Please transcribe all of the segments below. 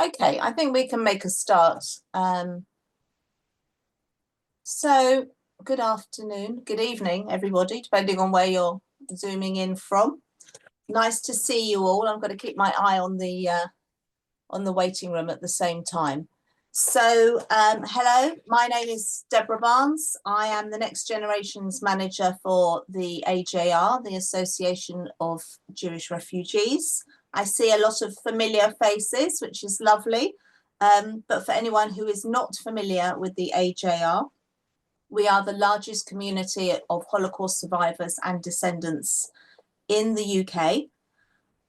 Okay, I think we can make a start. So good afternoon, good evening, everybody, depending on where you're zooming in from. Nice to see you all. I'm going to keep my eye on the waiting room at the same time. So hello, my name is Deborah Barnes. I am the Next Generations Manager for the AJR, the Association of Jewish Refugees. I see a lot of familiar faces, which is lovely. But for anyone who is not familiar with the AJR, we are the largest community of Holocaust survivors and descendants in the UK.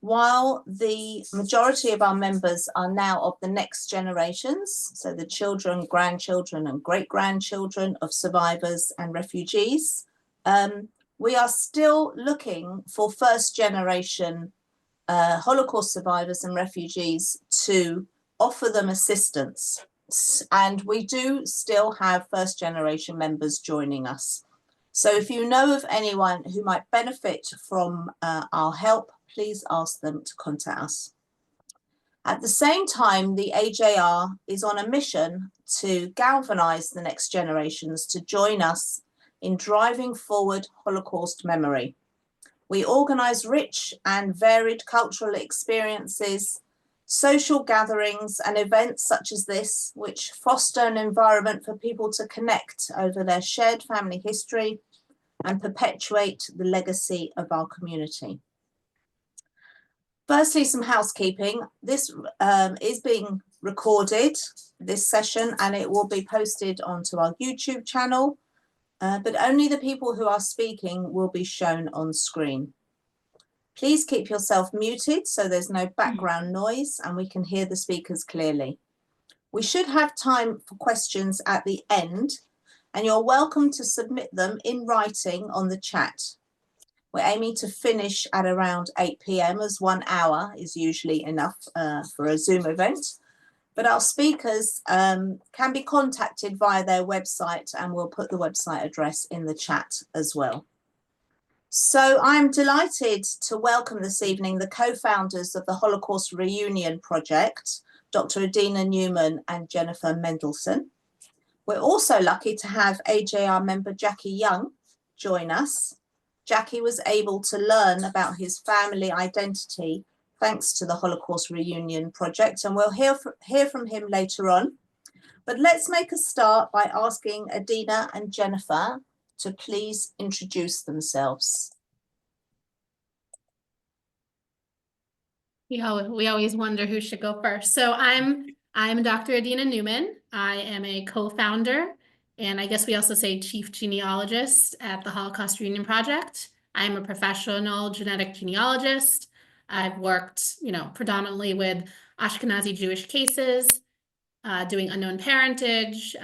While the majority of our members are now of the next generations, so the children, grandchildren and great-grandchildren of survivors and refugees, we are still looking for first-generation Holocaust survivors and refugees to offer them assistance. And we do still have first-generation members joining us. So if you know of anyone who might benefit from our help, please ask them to contact us. At the same time, the AJR is on a mission to galvanise the next generations to join us in driving forward Holocaust memory. We organise rich and varied cultural experiences, social gatherings and events such as this, which foster an environment for people to connect over their shared family history and perpetuate the legacy of our community. Firstly, some housekeeping. This is being recorded, this session, and it will be posted onto our YouTube channel, but only the people who are speaking will be shown on screen. Please keep yourself muted so there's no background noise and we can hear the speakers clearly. We should have time for questions at the end, and you're welcome to submit them in writing on the chat. We're aiming to finish at around 8 p.m. as 1 hour is usually enough for a Zoom event. But our speakers can be contacted via their website, and we'll put the website address in the chat as well. So I'm delighted to welcome this evening the co-founders of the Holocaust Reunion Project, Dr. Adina Newman and Jennifer Mendelsohn. We're also lucky to have AJR member Jackie Young join us. Jackie was able to learn about his family identity thanks to the Holocaust Reunion Project, and we'll hear from him later on. But let's make a start by asking Adina and Jennifer to please introduce themselves. We always wonder who should go first. So I'm Dr. Adina Newman. I am a co-founder, and I guess we also say chief genealogist at the Holocaust Reunion Project. I'm a professional genetic genealogist. I've worked, predominantly with Ashkenazi Jewish cases, doing unknown parentage,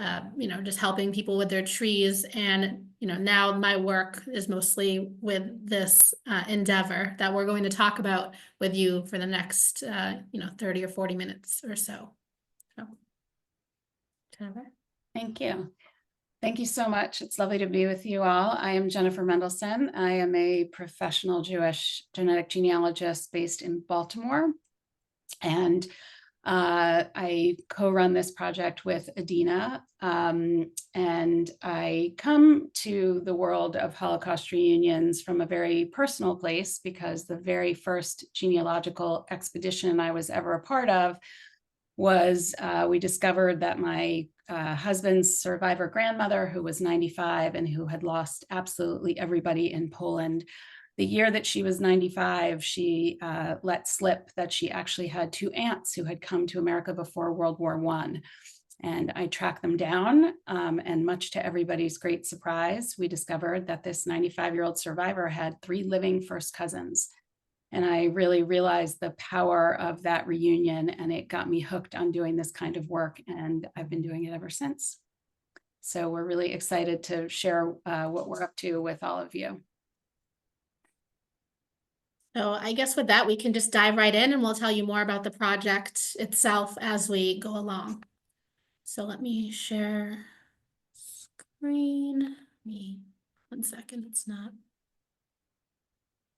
just helping people with their trees. And, now my work is mostly with this endeavor that we're going to talk about with you for the next, 30 or 40 minutes or so. Jennifer? Thank you. Thank you so much. It's lovely to be with you all. I am Jennifer Mendelsohn. I am a professional Jewish genetic genealogist based in Baltimore. And I co-run this project with Adina. And I come to the world of Holocaust reunions from a very personal place, because the very first genealogical expedition I was ever a part of was we discovered that my husband's survivor grandmother, who was 95 and who had lost absolutely everybody in Poland, the year that she was 95, she let slip that she actually had 2 aunts who had come to America before World War I. And I tracked them down, and much to everybody's great surprise, we discovered that this 95-year-old survivor had 3 living first cousins. And I really realized the power of that reunion, and it got me hooked on doing this kind of work, and I've been doing it ever since. So we're really excited to share what we're up to with all of you. So I guess with that, we can just dive right in, and we'll tell you more about the project itself as we go along. So let me share screen. One second, it's not.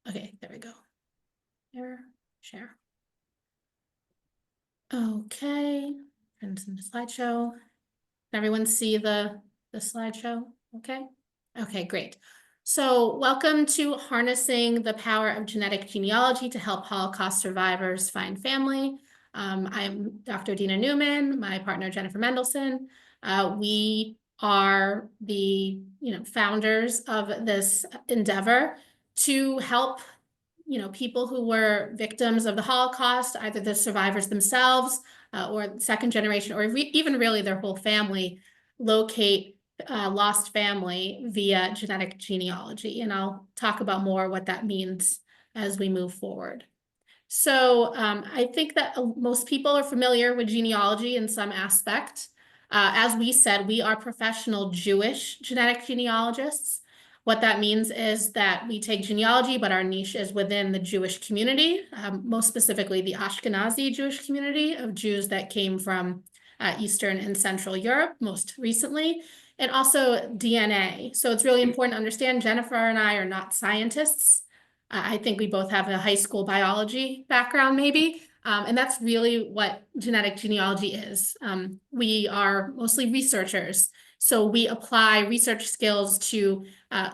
Okay, there we go. Share. Okay, and some slideshow. Can everyone see the slideshow? Okay. Okay, great. So welcome to Harnessing the Power of Genetic Genealogy to Help Holocaust Survivors Find Family. I'm Dr. Adina Newman, my partner Jennifer Mendelsohn. We are the founders of this endeavor to help people who were victims of the Holocaust, either the survivors themselves or second generation, or even really their whole family, locate lost family via genetic genealogy. And I'll talk about more what that means as we move forward. So I think that most people are familiar with genealogy in some aspect. As we said, we are professional Jewish genetic genealogists. What that means is that we take genealogy, but our niche is within the Jewish community, most specifically the Ashkenazi Jewish community of Jews that came from Eastern and Central Europe most recently, and also DNA. So it's really important to understand Jennifer and I are not scientists. I think we both have a high school biology background, maybe. And that's really what genetic genealogy is. We are mostly researchers. So we apply research skills to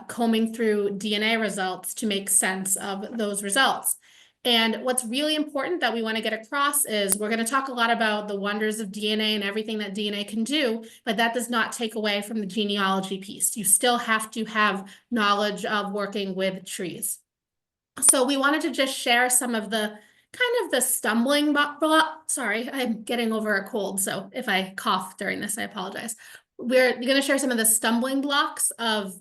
combing through DNA results to make sense of those results. And what's really important that we want to get across is we're going to talk a lot about the wonders of DNA and everything that DNA can do, but that does not take away from the genealogy piece. You still have to have knowledge of working with trees. So we wanted to just share some of the kind of the stumbling block. Sorry, I'm getting over a cold, so if I cough during this, I apologize. We're going to share some of the stumbling blocks of,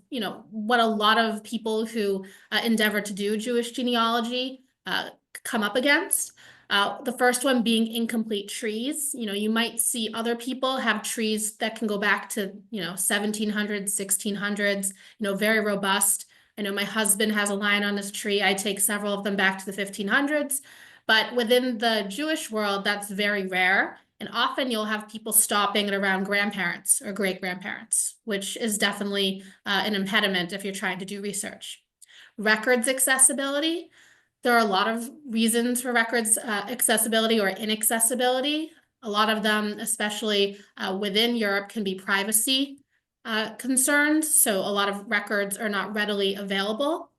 what a lot of people who endeavor to do Jewish genealogy come up against. The first one being incomplete trees. You might see other people have trees that can go back to, 1700s, 1600s, very robust. I know my husband has a line on his tree. I take several of them back to the 1500s. But within the Jewish world, that's very rare. And often you'll have people stopping at around grandparents or great-grandparents, which is definitely an impediment if you're trying to do research. Records accessibility. There are a lot of reasons for records accessibility or inaccessibility. A lot of them, especially within Europe, can be privacy concerns. So a lot of records are not readily available.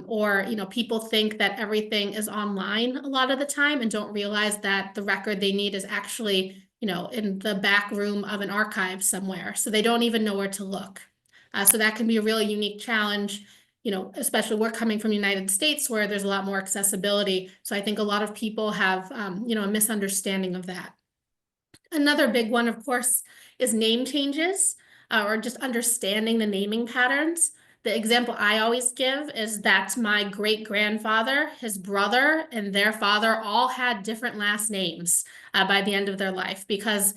Or people think that everything is online a lot of the time and don't realize that the record they need is actually, in the back room of an archive somewhere. So they don't even know where to look. So that can be a really unique challenge, especially we're coming from the United States where there's a lot more accessibility. So I think a lot of people have, a misunderstanding of that. Another big one, of course, is name changes or just understanding the naming patterns. The example I always give is that my great-grandfather, his brother, and their father all had different last names by the end of their life because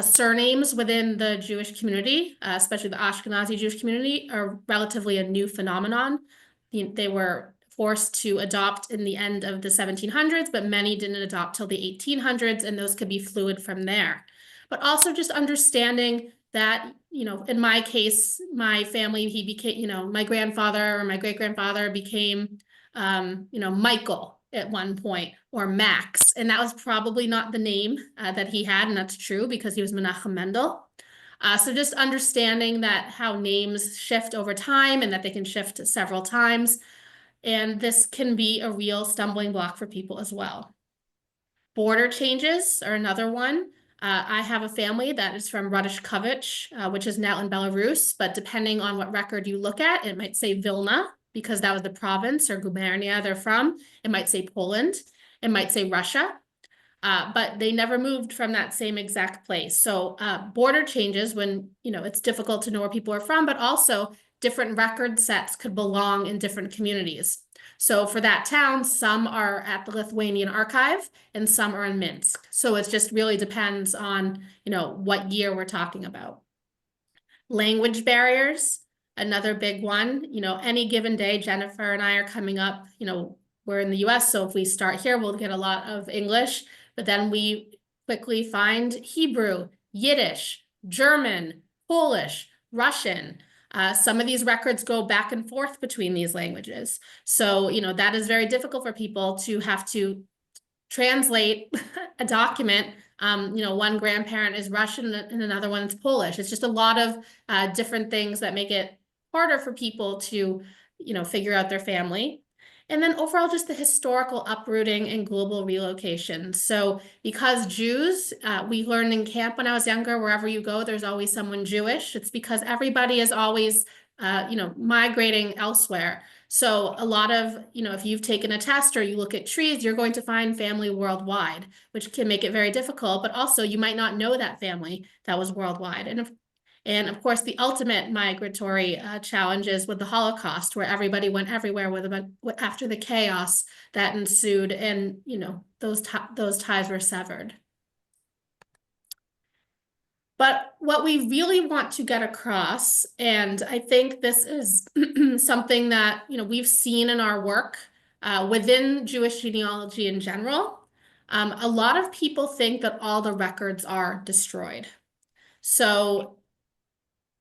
surnames within the Jewish community, especially the Ashkenazi Jewish community, are relatively a new phenomenon. They were forced to adopt in the end of the 1700s, but many didn't adopt till the 1800s, and those could be fluid from there. But also just understanding that, in my case, my family, he became, my grandfather or my great-grandfather became, Michael at one point, or Max. And that was probably not the name that he had, and that's true because he was Menachem Mendel. So just understanding that how names shift over time and that they can shift several times. And this can be a real stumbling block for people as well. Border changes are another one. I have a family that is from Radishkovich, which is now in Belarus, but depending on what record you look at, it might say Vilna, because that was the province or gubernia they're from. It might say Poland. It might say Russia. But they never moved from that same exact place. So border changes when, it's difficult to know where people are from, but also different record sets could belong in different communities. So for that town, some are at the Lithuanian archive and some are in Minsk. So it just really depends on, what year we're talking about. Language barriers, another big one. Any given day, Jennifer and I are coming up, we're in the US, so if we start here, we'll get a lot of English, but then we quickly find Hebrew, Yiddish, German, Polish, Russian. Some of these records go back and forth between these languages. So, that is very difficult for people to have to translate a document, one grandparent is Russian and another one is Polish. It's just a lot of different things that make it harder for people to, figure out their family. And then overall, just the historical uprooting and global relocation. So because Jews, we learned in camp when I was younger, wherever you go, there's always someone Jewish. It's because everybody is always, migrating elsewhere. So a lot of, if you've taken a test or you look at trees, you're going to find family worldwide, which can make it very difficult, but also you might not know that family that was worldwide. And of course, the ultimate migratory challenges with the Holocaust, where everybody went everywhere after the chaos that ensued, and those ties were severed. But what we really want to get across, and I think this is something that we've seen in our work within Jewish genealogy in general, a lot of people think that all the records are destroyed. So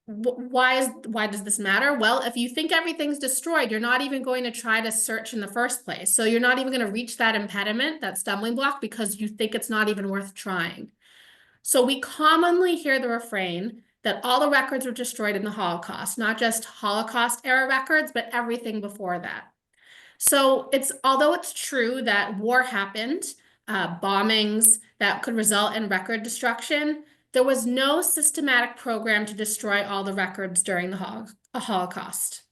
why does this matter? Well, if you think everything's destroyed, you're not even going to try to search in the first place. So you're not even going to reach that impediment, that stumbling block, because you think it's not even worth trying. So we commonly hear the refrain that all the records were destroyed in the Holocaust, not just Holocaust era records, but everything before that. So although it's true that war happened, bombings that could result in record destruction, there was no systematic program to destroy all the records during the Holocaust.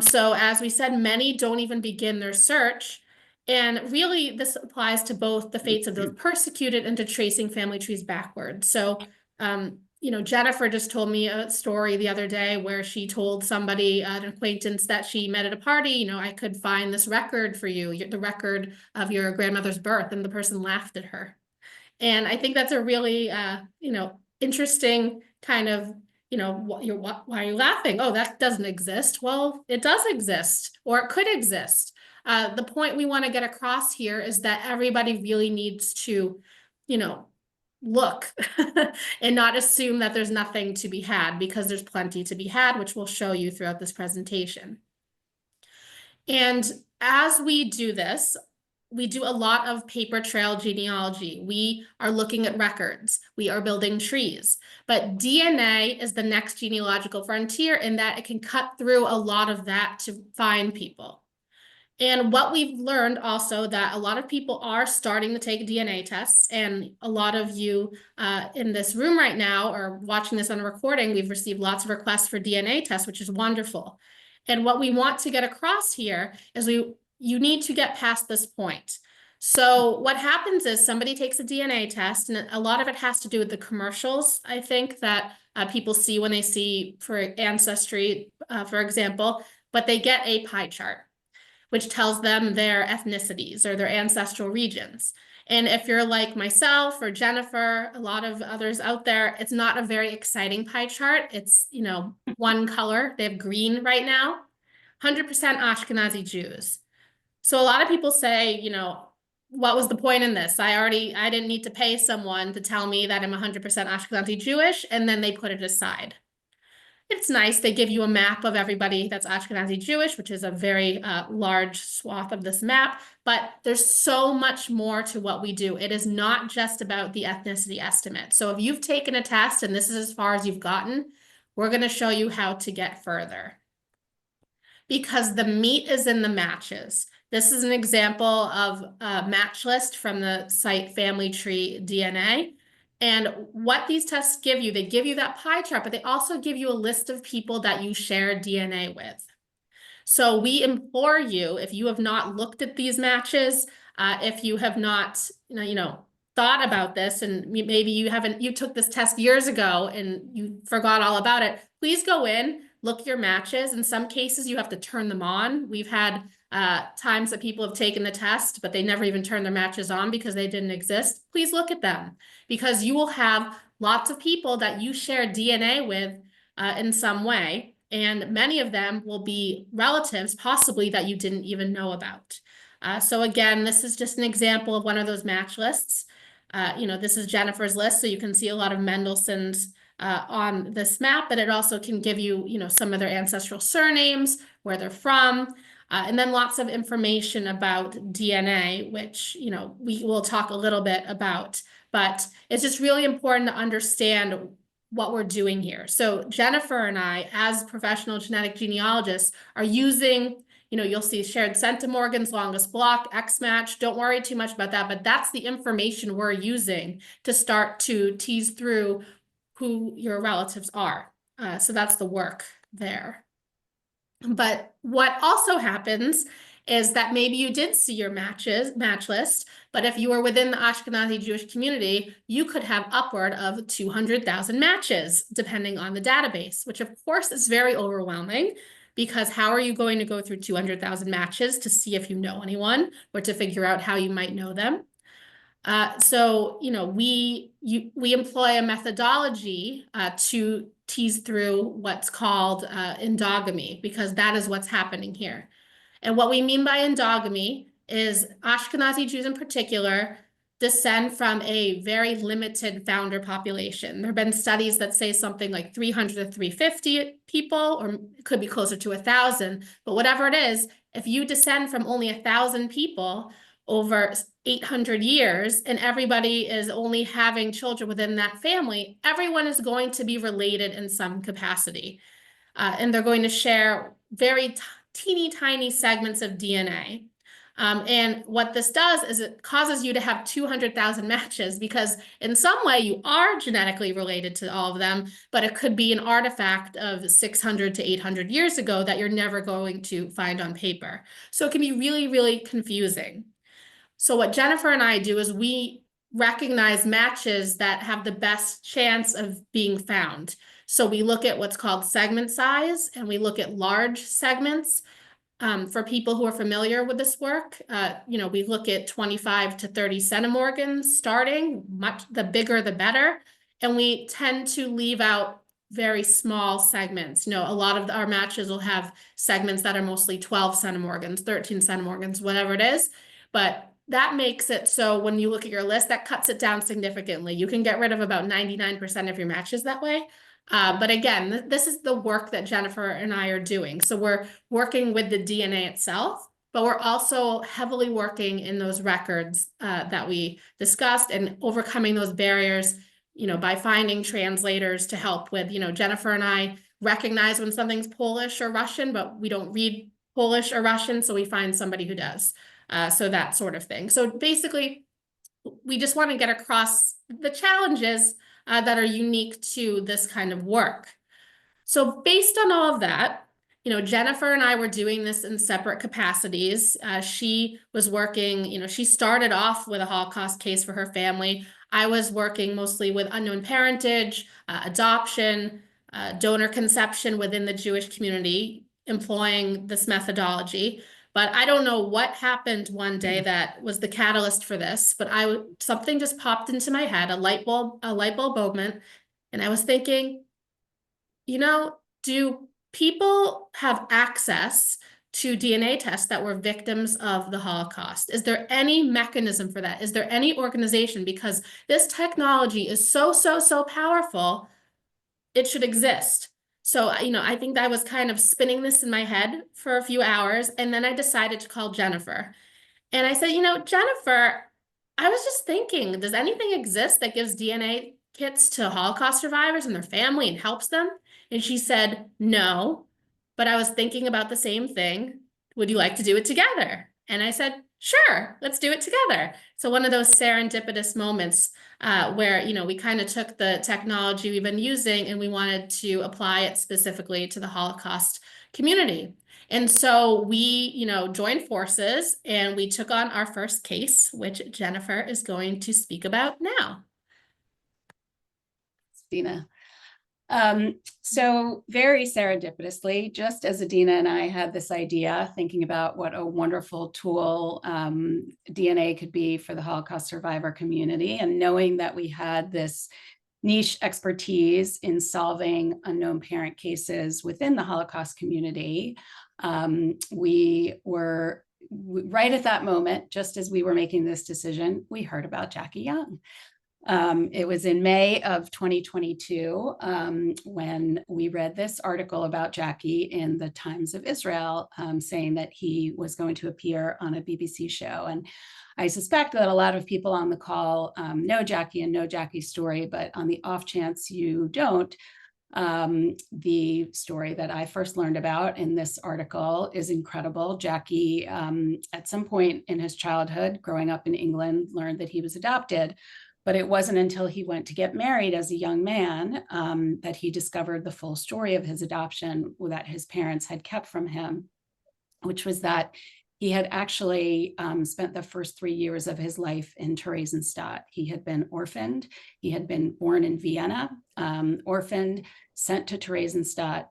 So as we said, many don't even begin their search. And really, this applies to both the fates of those persecuted and to tracing family trees backwards. So, Jennifer just told me a story the other day where she told somebody, an acquaintance that she met at a party, I could find this record for you, the record of your grandmother's birth, and the person laughed at her. And I think that's a really, interesting kind of, why are you laughing? Oh, that doesn't exist. Well, it does exist, or it could exist. The point we want to get across here is that everybody really needs to, look and not assume that there's nothing to be had, because there's plenty to be had, which we'll show you throughout this presentation. And as we do this, we do a lot of paper trail genealogy. We are looking at records. We are building trees. But DNA is the next genealogical frontier in that it can cut through a lot of that to find people. And what we've learned also, that a lot of people are starting to take DNA tests, and a lot of you in this room right now or watching this on a recording, we've received lots of requests for DNA tests, which is wonderful. And what we want to get across here is you need to get past this point. So what happens is somebody takes a DNA test, and a lot of it has to do with the commercials, I think, that people see when they see for Ancestry, for example, but they get a pie chart, which tells them their ethnicities or their ancestral regions. And if you're like myself or Jennifer, a lot of others out there, it's not a very exciting pie chart. It's, one color. They have green right now, 100% Ashkenazi Jews. So a lot of people say, what was the point in this? I didn't need to pay someone to tell me that I'm 100% Ashkenazi Jewish, and then they put it aside. It's nice. They give you a map of everybody that's Ashkenazi Jewish, which is a very large swath of this map, but there's so much more to what we do. It is not just about the ethnicity estimate. So if you've taken a test and this is as far as you've gotten, we're going to show you how to get further, because the meat is in the matches. This is an example of a match list from the site Family Tree DNA. And what these tests give you, they give you that pie chart, but they also give you a list of people that you share DNA with. So we implore you, if you have not looked at these matches, if you have not, thought about this, and maybe you took this test years ago and you forgot all about it, please go in, look your matches. In some cases, you have to turn them on. We've had times that people have taken the test, but they never even turned their matches on because they didn't exist. Please look at them, because you will have lots of people that you share DNA with in some way, and many of them will be relatives possibly that you didn't even know about. So again, this is just an example of one of those match lists. This is Jennifer's list, so you can see a lot of Mendelsohn's on this map, but it also can give you, some of their ancestral surnames, where they're from. And then lots of information about DNA, which, you know, we will talk a little bit about, but it's just really important to understand what we're doing here. So Jennifer and I, as professional genetic genealogists, are using, you know, you'll see shared centimorgans, longest block, X-match. Don't worry too much about that, but that's the information we're using to start to tease through who your relatives are. So that's the work there. But what also happens is that maybe you did see your match list, but if you were within the Ashkenazi Jewish community, you could have upward of 200,000 matches, depending on the database, which of course is very overwhelming, because how are you going to go through 200,000 matches to see if you know anyone or to figure out how you might know them? So, you know, we employ a methodology to tease through what's called endogamy, because that is what's happening here. And what we mean by endogamy is Ashkenazi Jews in particular descend from a very limited founder population. There have been studies that say something like 300 to 350 people, or it could be closer to 1,000, but whatever it is, if you descend from only 1,000 people over 800 years, and everybody is only having children within that family, everyone is going to be related in some capacity. And they're going to share very teeny tiny segments of DNA. And what this does is it causes you to have 200,000 matches, because in some way you are genetically related to all of them, but it could be an artifact of 600 to 800 years ago that you're never going to find on paper. So it can be really, really confusing. So what Jennifer and I do is we recognize matches that have the best chance of being found. So we look at what's called segment size, and we look at large segments. For people who are familiar with this work, you know, we look at 25 to 30 centimorgans starting, the bigger the better. And we tend to leave out very small segments. You know, a lot of our matches will have segments that are mostly 12 centimorgans, 13 centimorgans, whatever it is. But that makes it so when you look at your list, that cuts it down significantly. You can get rid of about 99% of your matches that way. But again, this is the work that Jennifer and I are doing. So we're working with the DNA itself, but we're also heavily working in those records that we discussed, and overcoming those barriers, you know, by finding translators to help with, you know, Jennifer and I recognize when something's Polish or Russian, but we don't read Polish or Russian, so we find somebody who does. So that sort of thing. So basically, we just want to get across the challenges that are unique to this kind of work. So based on all of that, you know, Jennifer and I were doing this in separate capacities. She was working, you know, she started off with a Holocaust case for her family. I was working mostly with unknown parentage, adoption, donor conception within the Jewish community, employing this methodology. But I don't know what happened one day that was the catalyst for this, but something just popped into my head, a light bulb moment. And I was thinking, you know, do people have access to DNA tests that were victims of the Holocaust? Is there any mechanism for that? Is there any organization? Because this technology is so powerful, it should exist. So, you know, I think I was kind of spinning this in my head for a few hours, and then I decided to call Jennifer. And I said, you know, Jennifer, I was just thinking, does anything exist that gives DNA kits to Holocaust survivors and their family and helps them? And she said, no, but I was thinking about the same thing. Would you like to do it together? And I said, sure, let's do it together. So one of those serendipitous moments where, you know, we kind of took the technology we've been using and we wanted to apply it specifically to the Holocaust community. And so we, you know, joined forces and we took on our first case, which Jennifer is going to speak about now. Adina. So very serendipitously, just as Adina and I had this idea, thinking about what a wonderful tool DNA could be for the Holocaust survivor community, and knowing that we had this niche expertise in solving unknown parent cases within the Holocaust community, we were right at that moment, just as we were making this decision, we heard about Jackie Young. It was in May of 2022 when we read this article about Jackie in the Times of Israel, saying that he was going to appear on a BBC show. And I suspect that a lot of people on the call know Jackie and know Jackie's story, but on the off chance you don't, the story that I first learned about in this article is incredible. Jackie, at some point in his childhood, growing up in England, learned that he was adopted. But it wasn't until he went to get married as a young man that he discovered the full story of his adoption that his parents had kept from him, which was that he had actually spent the first 3 years of his life in Theresienstadt. He had been orphaned. He had been born in Vienna, orphaned, sent to Theresienstadt.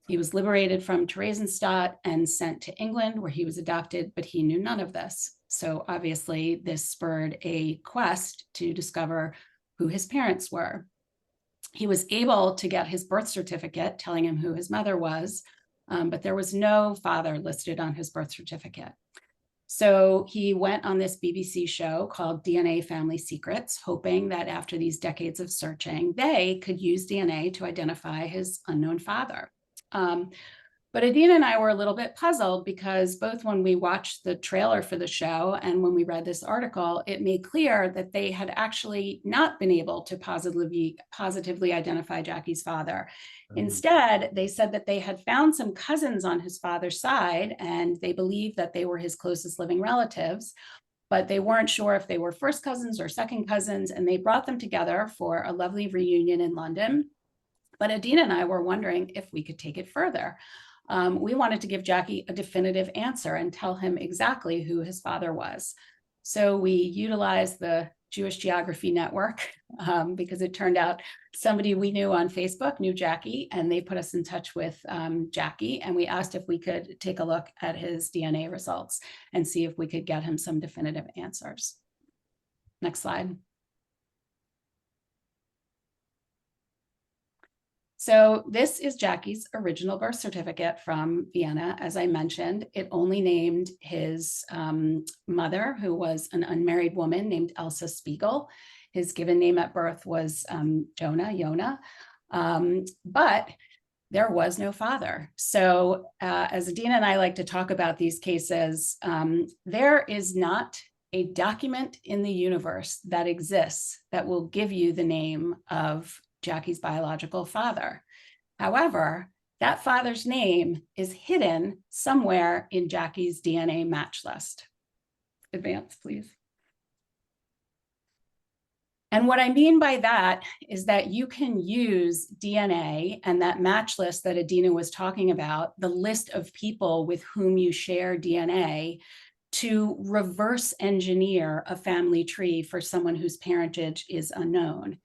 He was liberated from Theresienstadt and sent to England, where he was adopted, but he knew none of this. So obviously this spurred a quest to discover who his parents were. He was able to get his birth certificate telling him who his mother was, but there was no father listed on his birth certificate. So he went on this BBC show called DNA Family Secrets, hoping that after these decades of searching, they could use DNA to identify his unknown father. But Adina and I were a little bit puzzled because both when we watched the trailer for the show and when we read this article, it made clear that they had actually not been able to positively identify Jackie's father. Instead, they said that they had found some cousins on his father's side, and they believed that they were his closest living relatives, but they weren't sure if they were first cousins or second cousins, and they brought them together for a lovely reunion in London. But Adina and I were wondering if we could take it further. We wanted to give Jackie a definitive answer and tell him exactly who his father was. So we utilized the Jewish Geography Network because it turned out somebody we knew on Facebook knew Jackie, and they put us in touch with Jackie, and we asked if we could take a look at his DNA results and see if we could get him some definitive answers. Next slide. So this is Jackie's original birth certificate from Vienna. As I mentioned, it only named his mother, who was an unmarried woman named Elsa Spiegel. His given name at birth was Jona, but there was no father. So as Adina and I like to talk about these cases, there is not a document in the universe that exists that will give you the name of Jackie's biological father. However, that father's name is hidden somewhere in Jackie's DNA match list. Advance, please. And what I mean by that is that you can use DNA and that match list that Adina was talking about, the list of people with whom you share DNA, to reverse engineer a family tree for someone whose parentage is unknown.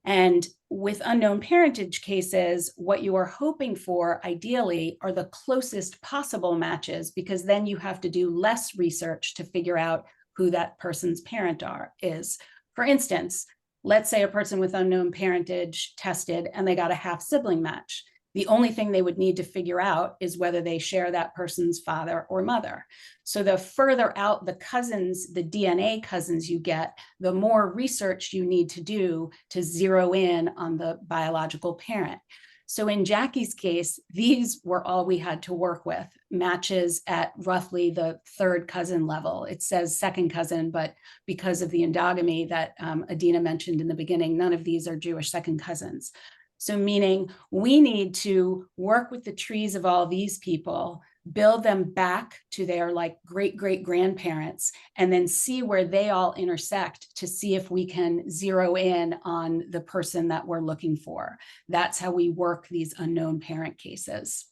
And with unknown parentage cases, what you are hoping for ideally are the closest possible matches, because then you have to do less research to figure out who that person's parent is. For instance, let's say a person with unknown parentage tested and they got a half sibling match. The only thing they would need to figure out is whether they share that person's father or mother. So the further out the cousins, the DNA cousins you get, the more research you need to do to zero in on the biological parent. So in Jackie's case, these were all we had to work with, matches at roughly the third cousin level. It says second cousin, but because of the endogamy that Adina mentioned in the beginning, none of these are Jewish second cousins. So meaning we need to work with the trees of all these people, build them back to their like great-great-grandparents, and then see where they all intersect to see if we can zero in on the person that we're looking for. That's how we work these unknown parent cases.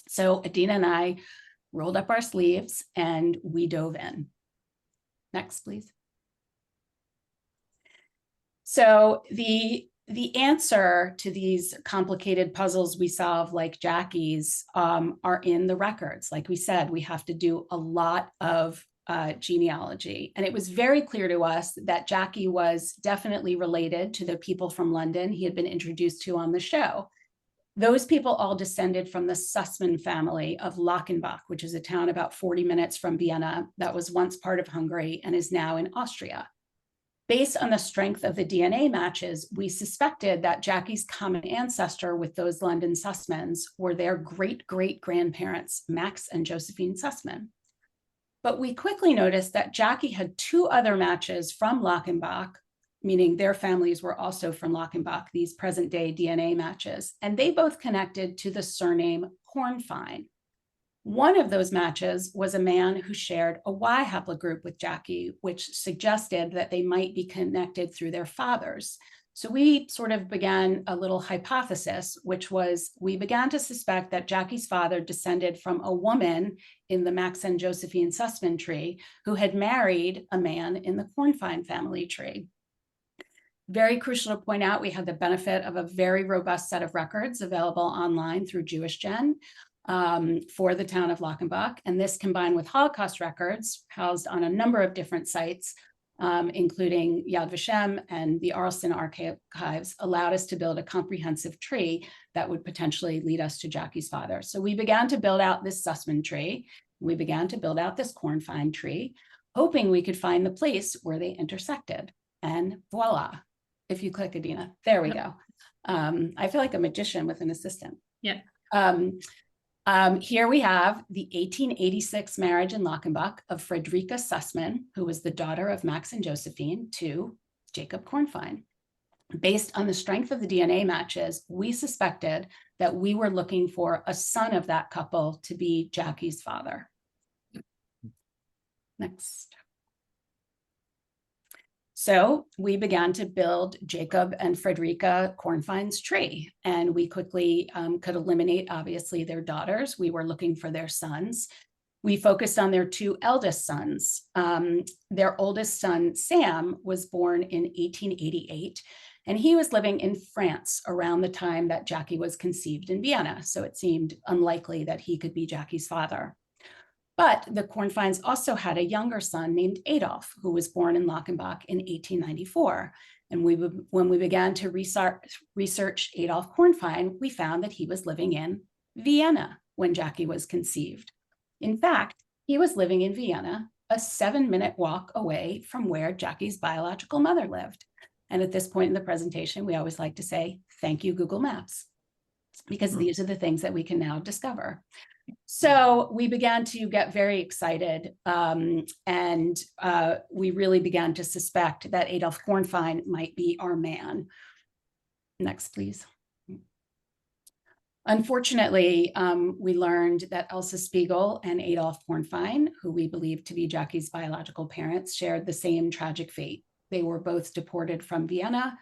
So Adina and I rolled up our sleeves and we dove in. Next, please. So the answer to these complicated puzzles we solve, like Jackie's, are in the records. Like we said, we have to do a lot of genealogy. And it was very clear to us that Jackie was definitely related to the people from London he had been introduced to on the show. Those people all descended from the Sussman family of Lachenbach, which is a town about 40 minutes from Vienna that was once part of Hungary and is now in Austria. Based on the strength of the DNA matches, we suspected that Jackie's common ancestor with those London Sussmans were their great-great-grandparents, Max and Josephine Sussman. But we quickly noticed that Jackie had 2 other matches from Lockenbach, meaning their families were also from Lockenbach, these present-day DNA matches, and they both connected to the surname Kornfein. One of those matches was a man who shared a Y haplogroup with Jackie, which suggested that they might be connected through their fathers. So we sort of began a little hypothesis, which was we began to suspect that Jackie's father descended from a woman in the Max and Josephine Sussman tree who had married a man in the Kornfein family tree. Very crucial to point out, we had the benefit of a very robust set of records available online through JewishGen for the town of Lockenbach. And this combined with Holocaust records housed on a number of different sites, including Yad Vashem and the Arlston archives, allowed us to build a comprehensive tree that would potentially lead us to Jackie's father. So we began to build out this Sussman tree. We began to build out this Kornfein tree, hoping we could find the place where they intersected. And voila, if you click, Adina, there we go. I feel like a magician with an assistant. Yeah. Here we have the 1886 marriage in Lockenbach of Friederike Sussman, who was the daughter of Max and Josephine, to Jacob Kornfein. Based on the strength of the DNA matches, we suspected that we were looking for a son of that couple to be Jackie's father. Next. So we began to build Jacob and Friederike Kornfein's tree, and we quickly could eliminate, obviously, their daughters. We were looking for their sons. We focused on their 2 eldest sons. Their oldest son, Sam, was born in 1888, and he was living in France around the time that Jackie was conceived in Vienna, so it seemed unlikely that he could be Jackie's father. But the Kornfeins also had a younger son named Adolf, who was born in Lockenbach in 1894. And when we began to research Adolf Kornfein, we found that he was living in Vienna when Jackie was conceived. In fact, he was living in Vienna, a 7-minute walk away from where Jackie's biological mother lived. And at this point in the presentation, we always like to say, thank you, Google Maps, because these are the things that we can now discover. So we began to get very excited, and we really began to suspect that Adolf Kornfein might be our man. Next, please. Unfortunately, we learned that Elsa Spiegel and Adolf Kornfein, who we believe to be Jackie's biological parents, shared the same tragic fate. They were both deported from Vienna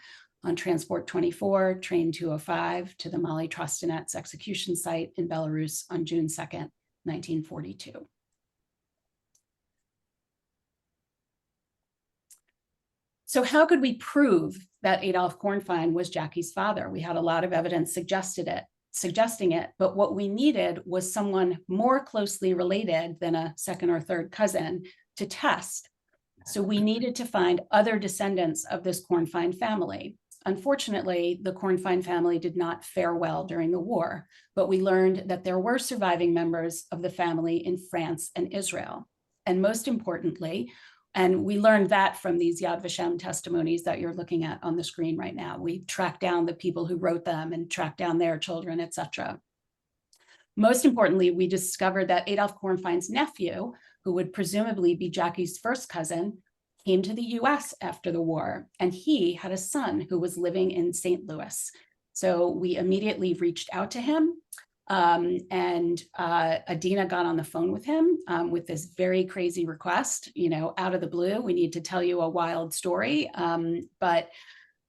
on Transport 24, Train 205, to the Molly Trostanet's execution site in Belarus on June 2nd, 1942. So how could we prove that Adolf Kornfein was Jackie's father? We had a lot of evidence suggesting it, but what we needed was someone more closely related than a second or third cousin to test. So we needed to find other descendants of this Kornfein family. Unfortunately, the Kornfein family did not fare well during the war, but we learned that there were surviving members of the family in France and Israel. And most importantly, and we learned that from these Yad Vashem testimonies that you're looking at on the screen right now. We tracked down the people who wrote them and tracked down their children, etc. Most importantly, we discovered that Adolf Kornfein's nephew, who would presumably be Jackie's first cousin, came to the US after the war, and he had a son who was living in St. Louis. So we immediately reached out to him, and Adina got on the phone with him with this very crazy request, out of the blue. We need to tell you a wild story, but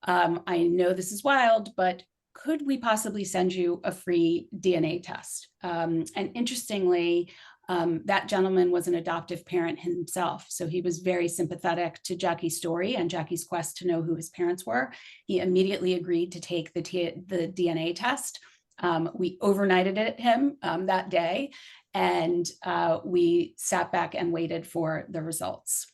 I know this is wild, but could we possibly send you a free DNA test? And interestingly, that gentleman was an adoptive parent himself. So he was very sympathetic to Jackie's story and Jackie's quest to know who his parents were. He immediately agreed to take the DNA test. We overnighted it him that day, and we sat back and waited for the results.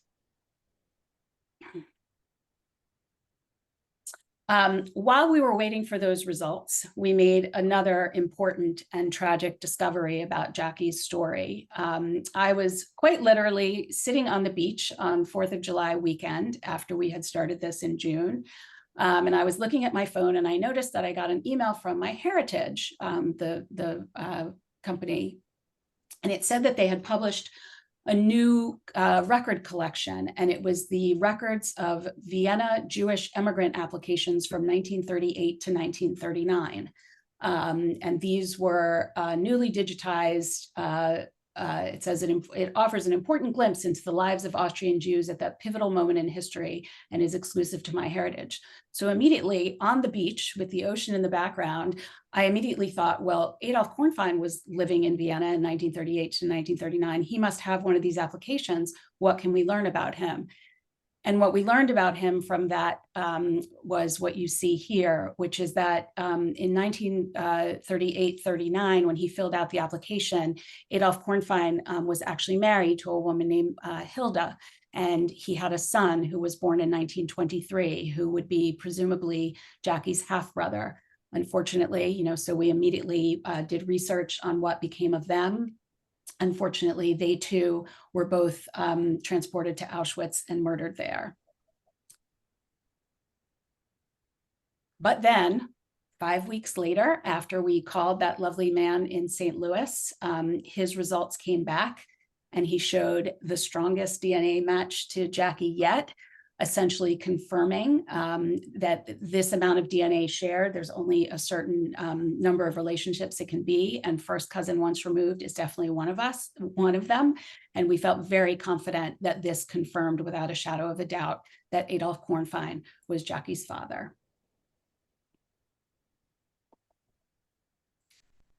While we were waiting for those results, we made another important and tragic discovery about Jackie's story. I was quite literally sitting on the beach on 4th of July weekend after we had started this in June. And I was looking at my phone and I noticed that I got an email from MyHeritage, the company, and it said that they had published a new record collection, and it was the records of Vienna Jewish immigrant applications from 1938 to 1939. And these were newly digitized. It says it offers an important glimpse into the lives of Austrian Jews at that pivotal moment in history and is exclusive to MyHeritage. So immediately on the beach with the ocean in the background, I immediately thought, well, Adolf Kornfein was living in Vienna in 1938 to 1939. He must have one of these applications. What can we learn about him? And what we learned about him from that was what you see here, which is that in 1938-39, when he filled out the application, Adolf Kornfein was actually married to a woman named Hilda. And he had a son who was born in 1923, who would be presumably Jackie's half-brother. Unfortunately, so we immediately did research on what became of them. Unfortunately, they too were both transported to Auschwitz and murdered there. But then 5 weeks later, after we called that lovely man in St. Louis, his results came back and he showed the strongest DNA match to Jackie yet, essentially confirming that this amount of DNA shared, there's only a certain number of relationships it can be, and first cousin once removed is definitely one of them. And we felt very confident that this confirmed without a shadow of a doubt that Adolf Kornfein was Jackie's father.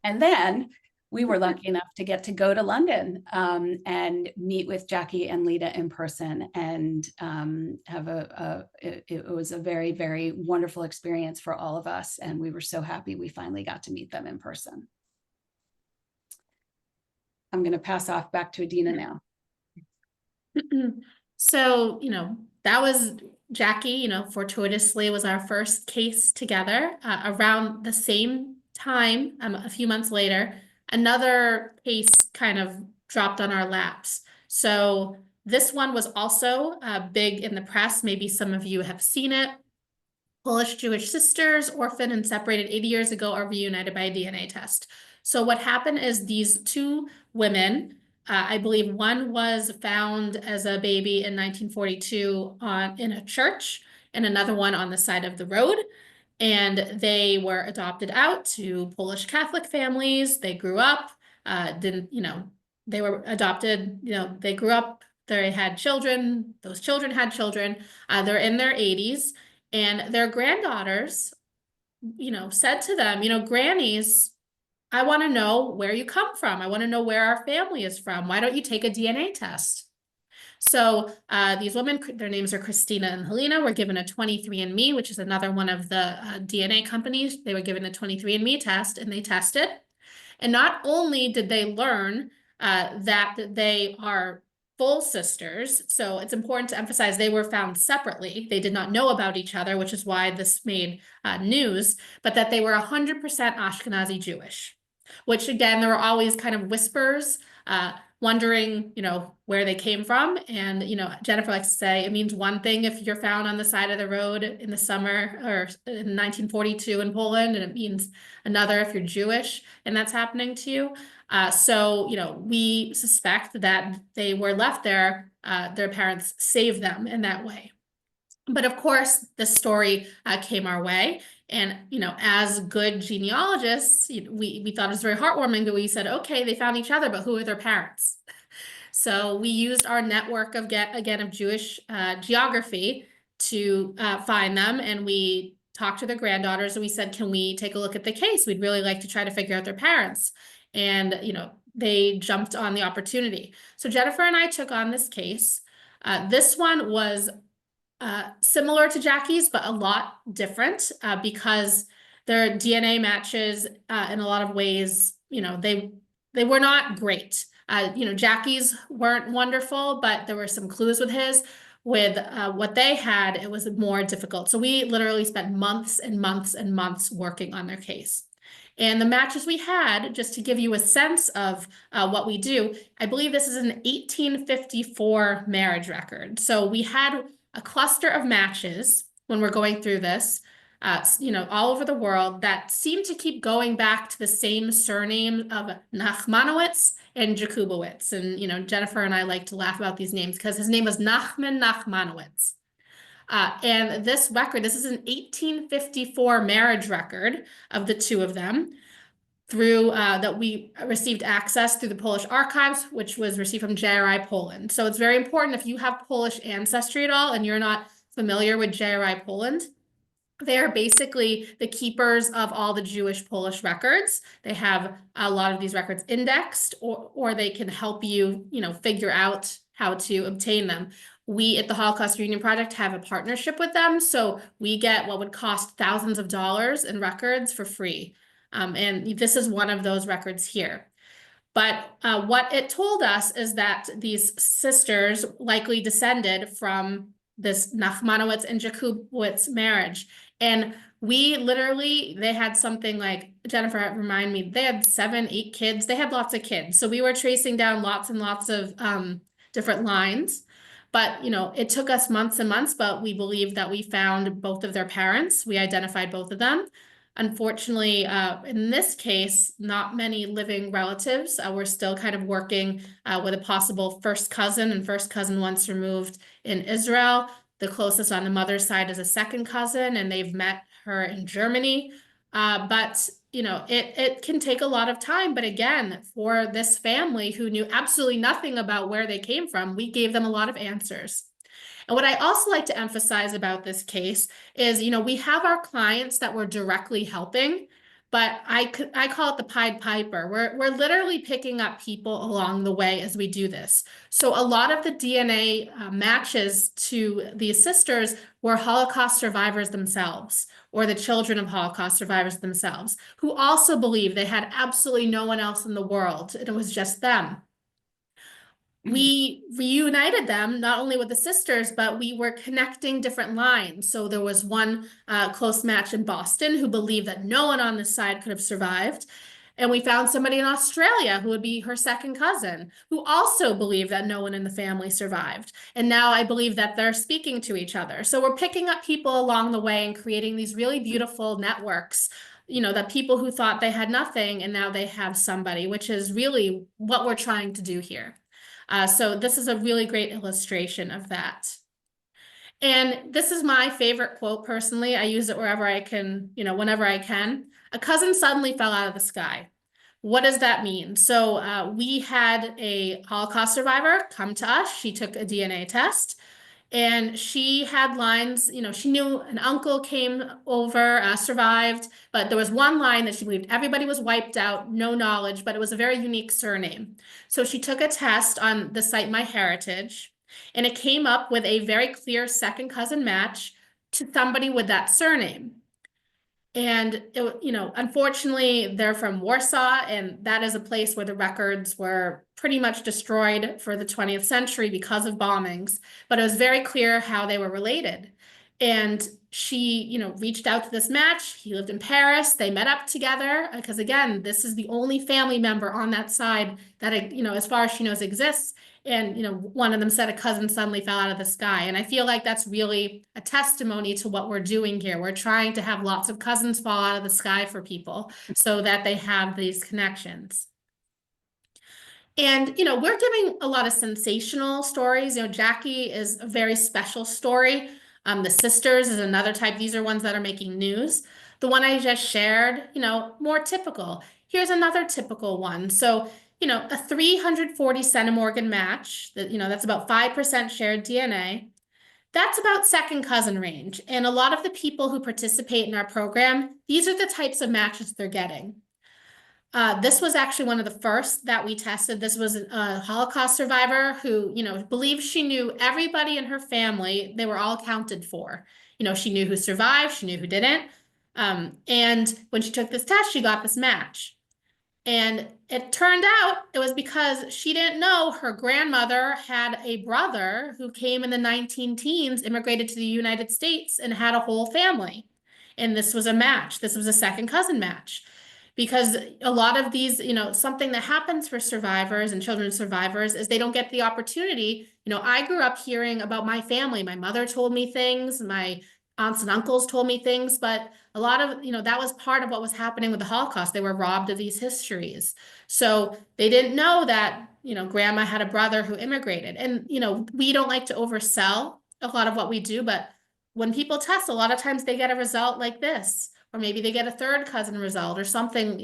And then we were lucky enough to get to go to London and meet with Jackie and Lita in person, and have it was a very, very wonderful experience for all of us. And we were so happy we finally got to meet them in person. I'm going to pass off back to Adina now. So, that was Jackie, fortuitously was our first case together. Around the same time, a few months later, another case kind of dropped on our laps. So this one was also big in the press. Maybe some of you have seen it. Polish Jewish sisters, orphaned and separated 80 years ago, are reunited by a DNA test. So what happened is these two women, I believe one was found as a baby in 1942 in a church, and another one on the side of the road. And they were adopted out to Polish Catholic families. They grew up, they were adopted, they grew up, they had children, those children had children, they're in their 80s, and their granddaughters, said to them, grannies, I want to know where you come from. I want to know where our family is from. Why don't you take a DNA test? So these women, their names are Christina and Helena, were given a 23andMe, which is another one of the DNA companies. They were given a 23andMe test, and they tested. And not only did they learn that they are full sisters, so it's important to emphasize they were found separately. They did not know about each other, which is why this made news, but that they were 100% Ashkenazi Jewish, which again, there were always kind of whispers wondering, where they came from. And, Jennifer likes to say, it means one thing if you're found on the side of the road in the summer or in 1942 in Poland, and it means another if you're Jewish and that's happening to you. So, we suspect that they were left there, their parents saved them in that way. But of course, this story came our way. And, as good genealogists, we thought it was very heartwarming that we said, okay, they found each other, but who are their parents? So we used our network of Jewish geography to find them. And we talked to their granddaughters and we said, can we take a look at the case? We'd really like to try to figure out their parents. And, they jumped on the opportunity. So Jennifer and I took on this case. This one was similar to Jackie's, but a lot different because their DNA matches in a lot of ways, they were not great. Jackie's weren't wonderful, but there were some clues with his. With what they had, it was more difficult. So we literally spent months and months and months working on their case. And the matches we had, just to give you a sense of what we do, I believe this is an 1854 marriage record. So we had a cluster of matches when we're going through this, all over the world that seem to keep going back to the same surname of Nachmanowitz and Jakubowicz. And, Jennifer and I like to laugh about these names because his name was Nachman Nachmanowitz. And this record, this is an 1854 marriage record of the two of them through that we received access through the Polish archives, which was received from JRI Poland. So it's very important if you have Polish ancestry at all and you're not familiar with JRI Poland. They are basically the keepers of all the Jewish Polish records. They have a lot of these records indexed, or they can help you, figure out how to obtain them. We at the Holocaust Reunion Project have a partnership with them, so we get what would cost thousands of dollars in records for free. And this is one of those records here. But what it told us is that these sisters likely descended from this Nachmanowitz and Jakubowicz marriage. And they had something like, Jennifer, remind me, they had 7, 8 kids. They had lots of kids. So we were tracing down lots and lots of different lines. But, it took us months and months, but we believe that we found both of their parents. We identified both of them. Unfortunately, in this case, not many living relatives. We're still kind of working with a possible first cousin and first cousin once removed in Israel. The closest on the mother's side is a second cousin, and they've met her in Germany. But it can take a lot of time. But again, for this family who knew absolutely nothing about where they came from, we gave them a lot of answers. And what I also like to emphasize about this case is, we have our clients that we're directly helping, but I call it the Pied Piper. We're literally picking up people along the way as we do this. So a lot of the DNA matches to these sisters were Holocaust survivors themselves, or the children of Holocaust survivors themselves, who also believed they had absolutely no one else in the world, and it was just them. We reunited them not only with the sisters, but we were connecting different lines. So there was one close match in Boston who believed that no one on this side could have survived. And we found somebody in Australia who would be her second cousin, who also believed that no one in the family survived. And now I believe that they're speaking to each other. So we're picking up people along the way and creating these really beautiful networks, that people who thought they had nothing and now they have somebody, which is really what we're trying to do here. So this is a really great illustration of that. And this is my favorite quote personally. I use it wherever I can, whenever I can. A cousin suddenly fell out of the sky. What does that mean? So we had a Holocaust survivor come to us. She took a DNA test. And she had lines, she knew an uncle came over, survived, but there was one line that she believed everybody was wiped out, no knowledge, but it was a very unique surname. So she took a test on the site MyHeritage, and it came up with a very clear second cousin match to somebody with that surname. And unfortunately, they're from Warsaw, and that is a place where the records were pretty much destroyed for the 20th century because of bombings. But it was very clear how they were related. And she, reached out to this match. He lived in Paris. They met up together because, again, this is the only family member on that side that, as far as she knows, exists. And, one of them said a cousin suddenly fell out of the sky. And I feel like that's really a testimony to what we're doing here. We're trying to have lots of cousins fall out of the sky for people so that they have these connections. And, we're giving a lot of sensational stories. Jackie is a very special story. The sisters is another type. These are ones that are making news. The one I just shared, more typical. Here's another typical one. So, a 340 centimorgan match, that's about 5% shared DNA. That's about second cousin range. And a lot of the people who participate in our program, these are the types of matches they're getting. This was actually one of the first that we tested. This was a Holocaust survivor who, believed she knew everybody in her family. They were all accounted for. She knew who survived, she knew who didn't. And when she took this test, she got this match. And it turned out it was because she didn't know her grandmother had a brother who came in the 19 teens, immigrated to the United States, and had a whole family. And this was a match. This was a second cousin match. Because a lot of these, something that happens for survivors and children of survivors is they don't get the opportunity. I grew up hearing about my family. My mother told me things, my aunts and uncles told me things, but a lot of, that was part of what was happening with the Holocaust. They were robbed of these histories. So they didn't know that, grandma had a brother who immigrated. And, we don't like to oversell a lot of what we do, but when people test, a lot of times they get a result like this, or maybe they get a third cousin result or something,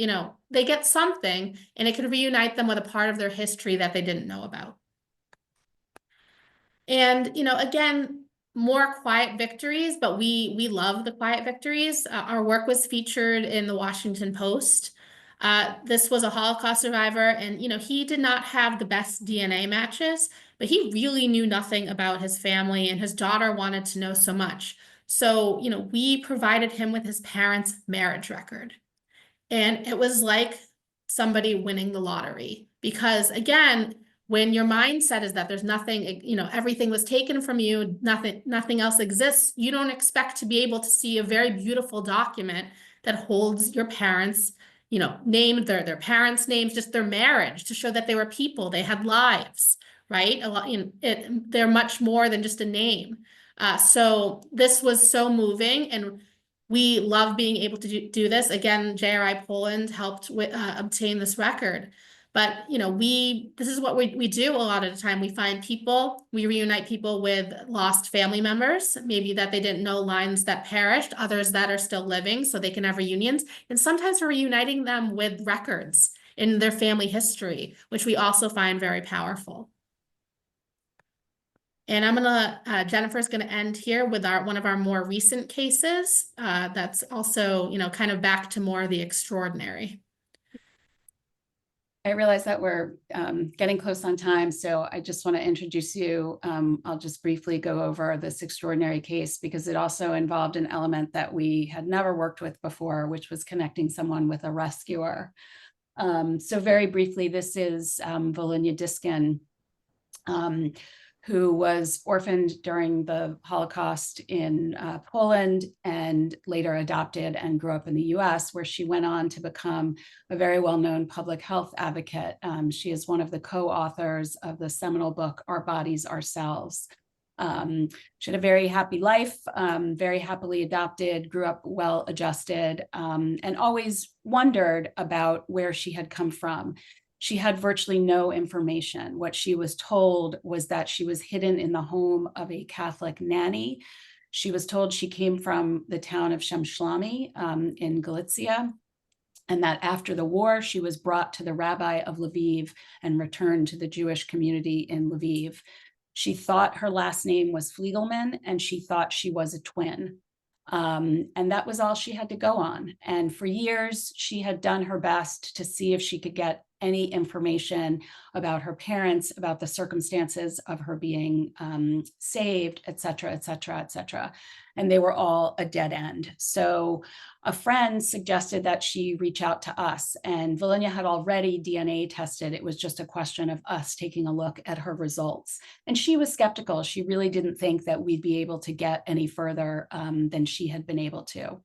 they get something and it can reunite them with a part of their history that they didn't know about. And, again, more quiet victories, but we love the quiet victories. Our work was featured in the Washington Post. This was a Holocaust survivor, and, he did not have the best DNA matches, but he really knew nothing about his family, and his daughter wanted to know so much. So, we provided him with his parents' marriage record. And it was like somebody winning the lottery, because again, when your mindset is that there's nothing, everything was taken from you, nothing else exists, you don't expect to be able to see a very beautiful document that holds your parents, name, their parents' names, just their marriage, to show that they were people, they had lives, right? A lot, they're much more than just a name. So this was so moving, and we love being able to do this. Again, JRI Poland helped with, obtain this record. But, this is what we do a lot of the time. We find people, we reunite people with lost family members, maybe that they didn't know, lines that perished, others that are still living so they can have reunions. And sometimes we're reuniting them with records in their family history, which we also find very powerful. And Jennifer's gonna end here with one of our more recent cases. That's also, kind of back to more of the extraordinary. I realize that we're getting close on time, so I just want to introduce you. I'll just briefly go over this extraordinary case because it also involved an element that we had never worked with before, which was connecting someone with a rescuer. So very briefly, this is Volodya Diskin, who was orphaned during the Holocaust in Poland and later adopted and grew up in the US, where she went on to become a very well-known public health advocate. She is one of the co-authors of the seminal book, Our Bodies, Ourselves. She had a very happy life, very happily adopted, grew up well-adjusted, and always wondered about where she had come from. She had virtually no information. What she was told was that she was hidden in the home of a Catholic nanny. She was told she came from the town of Przemyśl in Galicia, and that after the war, she was brought to the rabbi of Lviv and returned to the Jewish community in Lviv. She thought her last name was Fliegelman, and she thought she was a twin. And that was all she had to go on. And for years, she had done her best to see if she could get any information about her parents, about the circumstances of her being saved, et cetera, et cetera, et cetera. And they were all a dead end. So a friend suggested that she reach out to us, and Volodya had already DNA tested. It was just a question of us taking a look at her results. And she was skeptical. She really didn't think that we'd be able to get any further than she had been able to.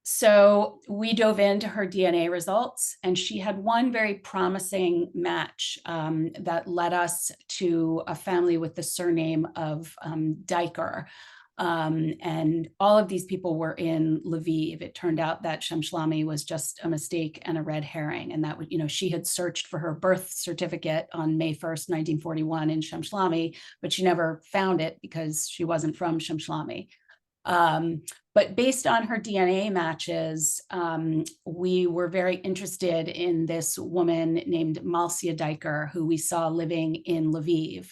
So we dove into her DNA results, and she had one very promising match that led us to a family with the surname of Diker. And all of these people were in Lviv. It turned out that Przemyśl was just a mistake and a red herring, and that, she had searched for her birth certificate on May 1st, 1941 in Przemyśl, but she never found it because she wasn't from Przemyśl. But based on her DNA matches, we were very interested in this woman named Malsia Diker, who we saw living in Lviv.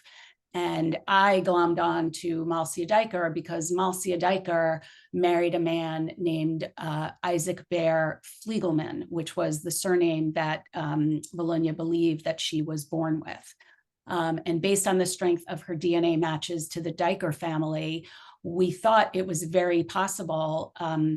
And I glommed on to Malsia Diker because Malsia Diker married a man named Isaac Bear Fliegelman, which was the surname that Volodya believed that she was born with. And based on the strength of her DNA matches to the Diker family, we thought it was very possible.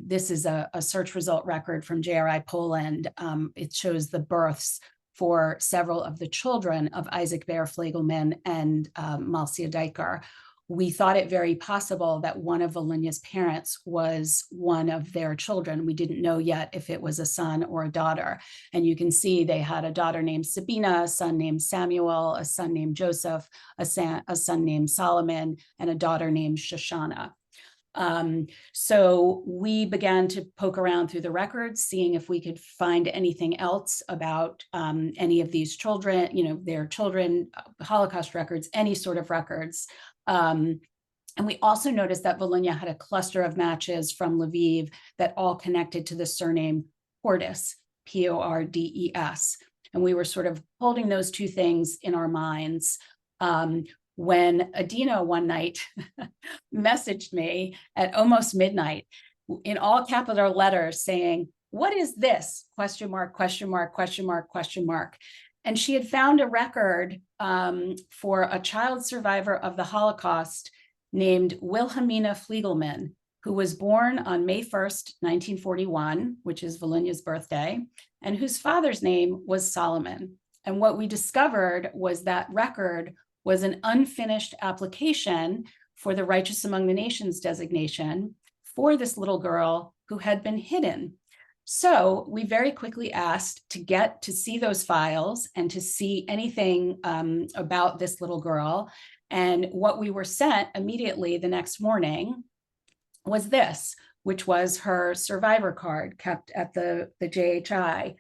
This is a search result record from JRI Poland. It shows the births for several of the children of Isaac Bear Flegelman and Malcia Diker. We thought it very possible that one of Volynya's parents was one of their children. We didn't know yet if it was a son or a daughter. And you can see they had a daughter named Sabina, a son named Samuel, a son named Joseph, a son named Solomon, and a daughter named Shoshana. So we began to poke around through the records, seeing if we could find anything else about any of these children, their children, Holocaust records, any sort of records. And we also noticed that Volynya had a cluster of matches from Lviv that all connected to the surname Pordes, Pordes. And we were sort of holding those two things in our minds. When Adina one night messaged me at almost midnight in all capital letters saying, "What is this? Question mark, question mark, question mark, question mark." And she had found a record for a child survivor of the Holocaust named Wilhelmina Flegelman, who was born on May 1st, 1941, which is Volynya's birthday, and whose father's name was Solomon. And what we discovered was that record was an unfinished application for the Righteous Among the Nations designation for this little girl who had been hidden. So we very quickly asked to get to see those files and to see anything about this little girl. And what we were sent immediately the next morning was this, which was her survivor card kept at the JHI.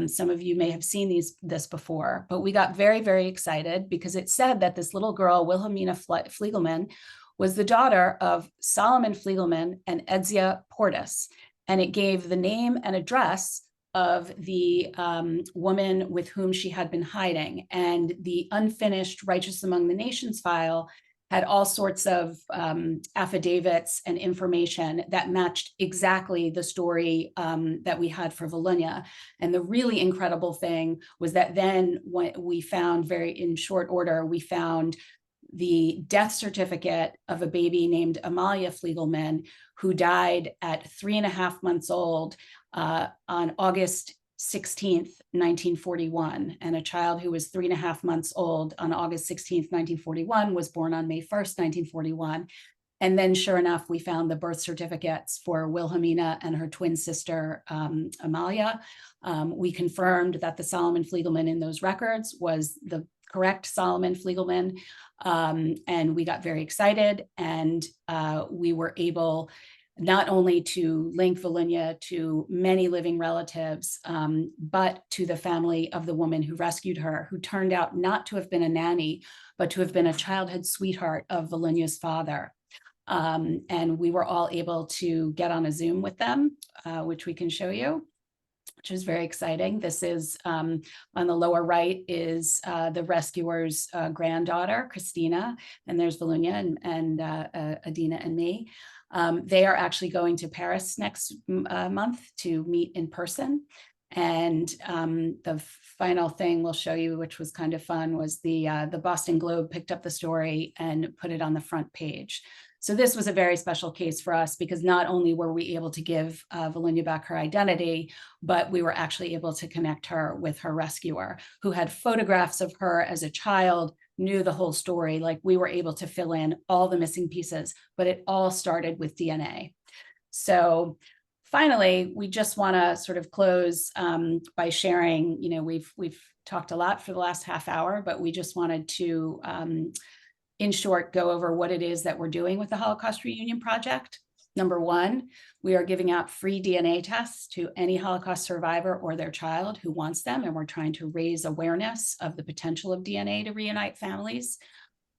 Some of you may have seen this before, but we got very, very excited because it said that this little girl, Wilhelmina Flegelman, was the daughter of Solomon Flegelman and Edzia Pordes. And it gave the name and address of the woman with whom she had been hiding. And the unfinished Righteous Among the Nations file had all sorts of affidavits and information that matched exactly the story that we had for Volynya. And the really incredible thing was that then we found in short order, we found the death certificate of a baby named Amalia Flegelman, who died at 3.5 months old on August 16th, 1941. And a child who was 3.5 months old on August 16th, 1941 was born on May 1st, 1941. And then sure enough, we found the birth certificates for Wilhelmina and her twin sister, Amalia. We confirmed that the Solomon Flegelman in those records was the correct Solomon Flegelman. And we got very excited, and we were able not only to link Volynya to many living relatives, but to the family of the woman who rescued her, who turned out not to have been a nanny, but to have been a childhood sweetheart of Volynya's father. And we were all able to get on a Zoom with them, which we can show you, which is very exciting. This is on the lower right is the rescuer's granddaughter, Christina, and there's Volynya and Adina and me. They are actually going to Paris next month to meet in person. And the final thing we'll show you, which was kind of fun, was the Boston Globe picked up the story and put it on the front page. So this was a very special case for us because not only were we able to give Volynya back her identity, but we were actually able to connect her with her rescuer, who had photographs of her as a child, knew the whole story. Like, we were able to fill in all the missing pieces, but it all started with DNA. So finally, we just want to sort of close by sharing, we've talked a lot for the last half hour, but we just wanted to, in short, go over what it is that we're doing with the Holocaust Reunion Project. Number one, we are giving out free DNA tests to any Holocaust survivor or their child who wants them, and we're trying to raise awareness of the potential of DNA to reunite families.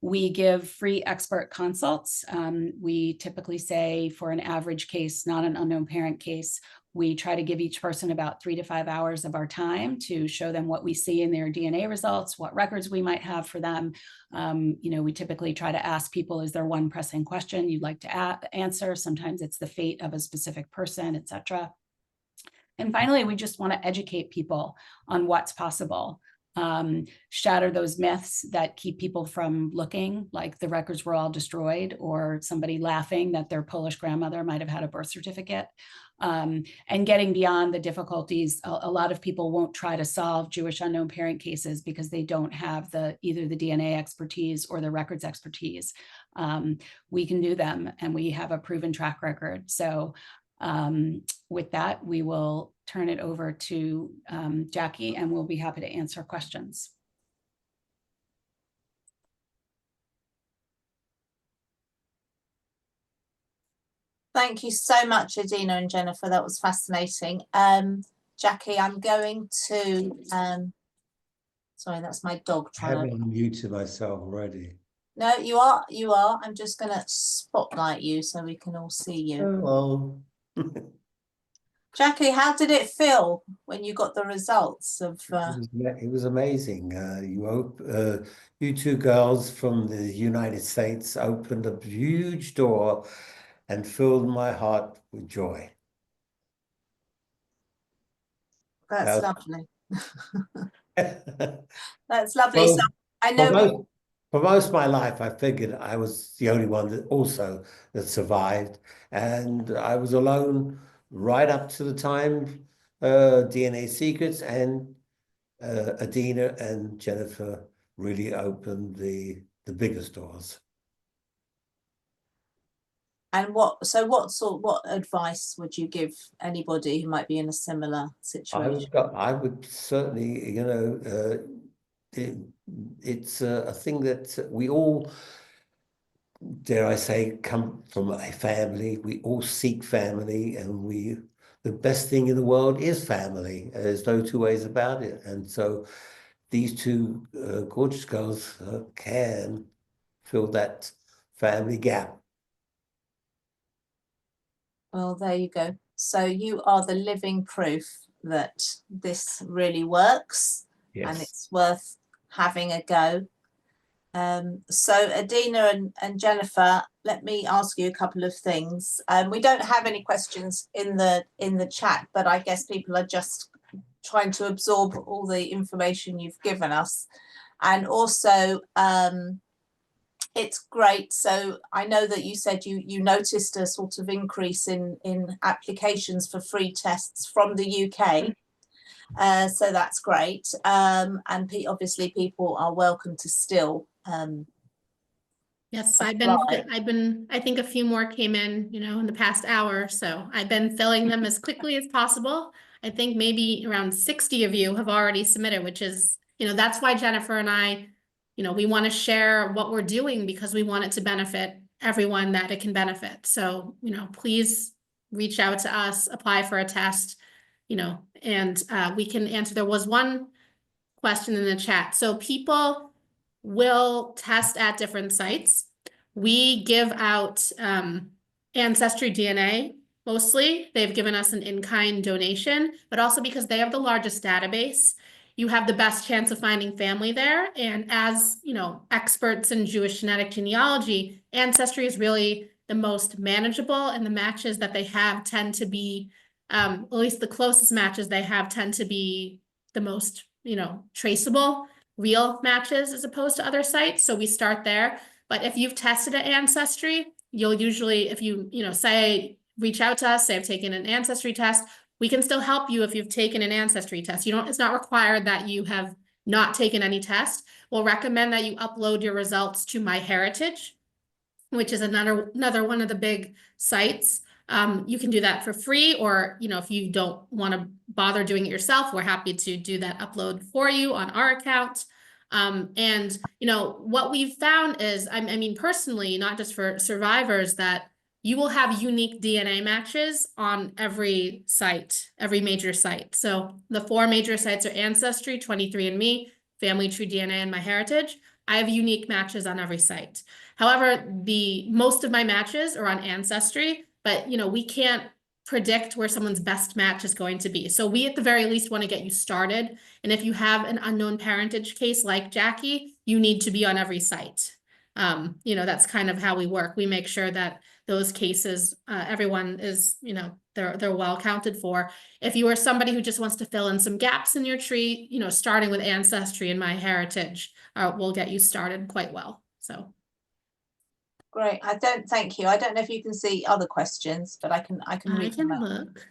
We give free expert consults. We typically say for an average case, not an unknown parent case, we try to give each person about 3 to 5 hours of our time to show them what we see in their DNA results, what records we might have for them. We typically try to ask people, is there one pressing question you'd like to answer? Sometimes it's the fate of a specific person, etc. And finally, we just want to educate people on what's possible. shatter those myths that keep people from looking like the records were all destroyed, or somebody laughing that their Polish grandmother might have had a birth certificate. And getting beyond the difficulties. A lot of people won't try to solve Jewish unknown parent cases because they don't have either the DNA expertise or the records expertise. We can do them, and we have a proven track record. So with that, we will turn it over to Jackie, and we'll be happy to answer questions. Thank you so much, Adina and Jennifer. That was fascinating. Jackie, I'm going to, sorry, that's my dog I haven't trying to. unmuted myself already. No, you are. I'm just going to spotlight you so we can all see you. Hello. Jackie, how did it feel when you got the results of? It was amazing. You two girls from the United States opened a huge door and filled my heart with joy. That's Now- lovely. That's lovely. Well, So I know. For most of my life, I figured I was the only one that survived, and I was alone right up to the time DNA Secrets and Adina and Jennifer really opened the biggest doors. And what advice would you give anybody who might be in a similar situation? I would certainly, it's a thing that we all, dare I say, come from a family. We all seek family, and the best thing in the world is family. There's no two ways about it. And so these two gorgeous girls can fill that family gap. Well, there you go. So you are the living proof that this really works. Yes. And it's worth having a go. So Adina and Jennifer, let me ask you a couple of things. We don't have any questions in the chat, but I guess people are just trying to absorb all the information you've given us. And also, it's great. So I know that you said you noticed a sort of increase in applications for free tests from the UK. So that's great. And obviously people are welcome to still. Yes, apply. I think a few more came in, in the past hour. So I've been filling them as quickly as possible. I think maybe around 60 of you have already submitted, which is, that's why Jennifer and I, we want to share what we're doing because we want it to benefit everyone that it can benefit. So, please reach out to us, apply for a test, and we can answer. There was one question in the chat. So people will test at different sites. We give out Ancestry DNA mostly. They've given us an in-kind donation, but also because they have the largest database, you have the best chance of finding family there. And as experts in Jewish genetic genealogy, Ancestry is really the most manageable, and the matches that they have tend to be, at least the closest matches they have tend to be the most, traceable, real matches as opposed to other sites. So we start there. But if you've tested an Ancestry, you'll usually, if you, say, reach out to us, say I've taken an Ancestry test, we can still help you if you've taken an Ancestry test. It's not required that you have not taken any test. We'll recommend that you upload your results to MyHeritage, which is another one of the big sites. You can do that for free, or, if you don't want to bother doing it yourself, we're happy to do that upload for you on our account. And, what we've found is, I mean, personally, not just for survivors, that you will have unique DNA matches on every site, every major site. So the 4 major sites are Ancestry, 23andMe, Family Tree DNA, and MyHeritage. I have unique matches on every site. However, most of my matches are on Ancestry, but we can't predict where someone's best match is going to be. So we at the very least want to get you started. And if you have an unknown parentage case like Jackie, you need to be on every site. That's kind of how we work. We make sure that those cases, everyone is, you know, they're well accounted for. If you are somebody who just wants to fill in some gaps in your tree, you know, starting with Ancestry and MyHeritage will get you started quite well. So. Great. Thank you. I don't know if you can see other questions, but I can read them out. Look.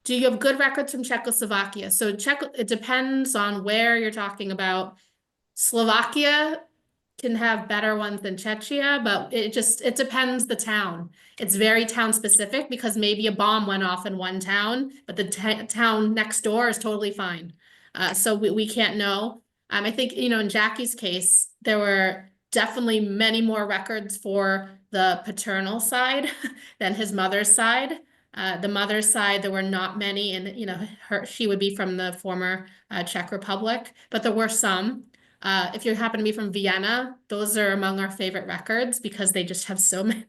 Do you have good records from Czechoslovakia? So it depends on where you're talking about. Slovakia can have better ones than Czechia, but it depends the town. It's very town specific because maybe a bomb went off in one town, but the town next door is totally fine. So we can't know. I think, you know, in Jackie's case, there were definitely many more records for the paternal side than his mother's side. The mother's side, there were not many, and you know, she would be from the former Czech Republic, but there were some. If you happen to be from Vienna, those are among our favorite records because they just have so many.